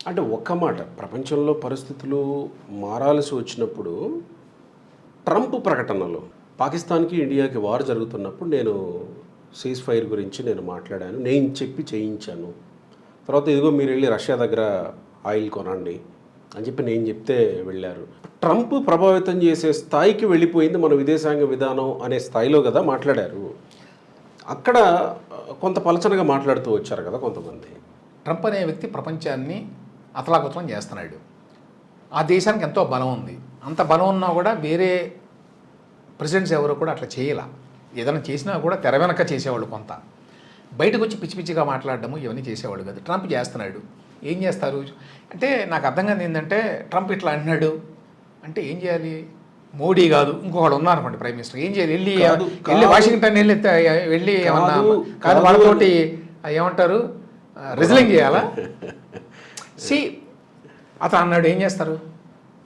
అంటే ఒక్క మాట, ప్రపంచంలో పరిస్థితులు మారాల్సి వచ్చినప్పుడు ట్రంప్ ప్రకటనలు పాకిస్తాన్కి ఇండియాకి వార్ జరుగుతున్నప్పుడు నేను సీజ్ ఫైర్ గురించి నేను మాట్లాడాను, నేను చెప్పి చేయించాను. తర్వాత ఇదిగో మీరు వెళ్ళి రష్యా దగ్గర ఆయిల్ కొనండి అని చెప్పి నేను చెప్తే వెళ్ళారు. ట్రంప్ ప్రభావితం చేసే స్థాయికి వెళ్ళిపోయింది మన విదేశాంగ విధానం అనే స్థాయిలో కదా మాట్లాడారు. అక్కడ కొంత పలచనగా మాట్లాడుతూ వచ్చారు కదా కొంతమంది. ట్రంప్ అనే వ్యక్తి ప్రపంచాన్ని అతలాకుతలం చేస్తున్నాడు. ఆ దేశానికి ఎంతో బలం ఉంది. అంత బలం ఉన్నా కూడా వేరే ప్రెసిడెంట్స్ ఎవరు కూడా అట్లా చేయాల. ఏదైనా చేసినా కూడా తెర వెనక చేసేవాళ్ళు, కొంత బయటకు వచ్చి పిచ్చి పిచ్చిగా మాట్లాడడము ఇవన్నీ చేసేవాళ్ళు కాదు. ట్రంప్ చేస్తున్నాడు. ఏం చేస్తారు అంటే నాకు అర్థం కాదు ఏంటంటే, ట్రంప్ ఇట్లా అంటున్నాడు అంటే ఏం చేయాలి? మోడీ కాదు ఇంకొకడు ఉన్నారనుకోండి ప్రైమ్ మినిస్టర్, ఏం చేయాలి? వెళ్ళి వాషింగ్టన్ వెళ్ళి ఏమన్నా కాదు వాళ్ళతోటి ఏమంటారు రిజలింగ్ చేయాలా? అతను అన్నాడు, ఏం చేస్తారు?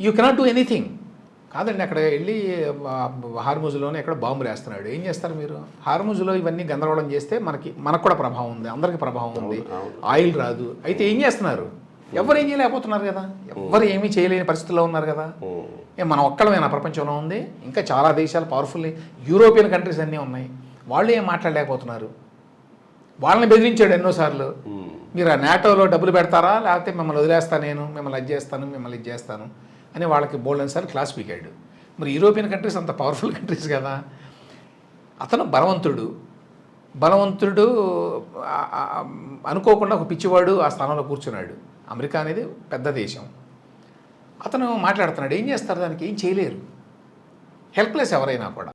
You cannot do anything. కాదండి, అక్కడ వెళ్ళి హార్ముజ్లోనే ఎక్కడ బాంబులు వేస్తున్నాడు, ఏం చేస్తారు మీరు? హార్ముజ్లో ఇవన్నీ గందరగోళం చేస్తే మనకు కూడా ప్రభావం ఉంది, అందరికీ ప్రభావం ఉంది, ఆయిల్ రాదు. అయితే ఏం చేస్తున్నారు? ఎవరు ఏం చేయలేకపోతున్నారు కదా, ఎవరు ఏమీ చేయలేని పరిస్థితుల్లో ఉన్నారు కదా. మనం ఒక్కడమేనా ప్రపంచంలో ఉంది? ఇంకా చాలా దేశాలు పవర్ఫుల్ యూరోపియన్ కంట్రీస్ అన్నీ ఉన్నాయి. వాళ్ళు ఏం మాట్లాడలేకపోతున్నారు. వాళ్ళని బెదిరించాడు ఎన్నోసార్లు, మీరు ఆ నాటోలో డబ్బులు పెడతారా లేకపోతే మిమ్మల్ని వదిలేస్తాను, నేను మిమ్మల్ని అది చేస్తాను, మిమ్మల్ని ఇది చేస్తాను అని వాళ్ళకి బోల్డెన్ సార్లు క్లాస్ పీకాడు. మరి యూరోపియన్ కంట్రీస్ అంత పవర్ఫుల్ కంట్రీస్ కదా. అతను బలవంతుడు అనుకోకుండా ఒక పిచ్చివాడు ఆ స్థానంలో కూర్చున్నాడు. అమెరికా అనేది పెద్ద దేశం. అతను మాట్లాడుతున్నాడు, ఏం చేస్తారు? దానికి ఏం చేయలేరు. హెల్ప్లెస్ ఎవరైనా కూడా.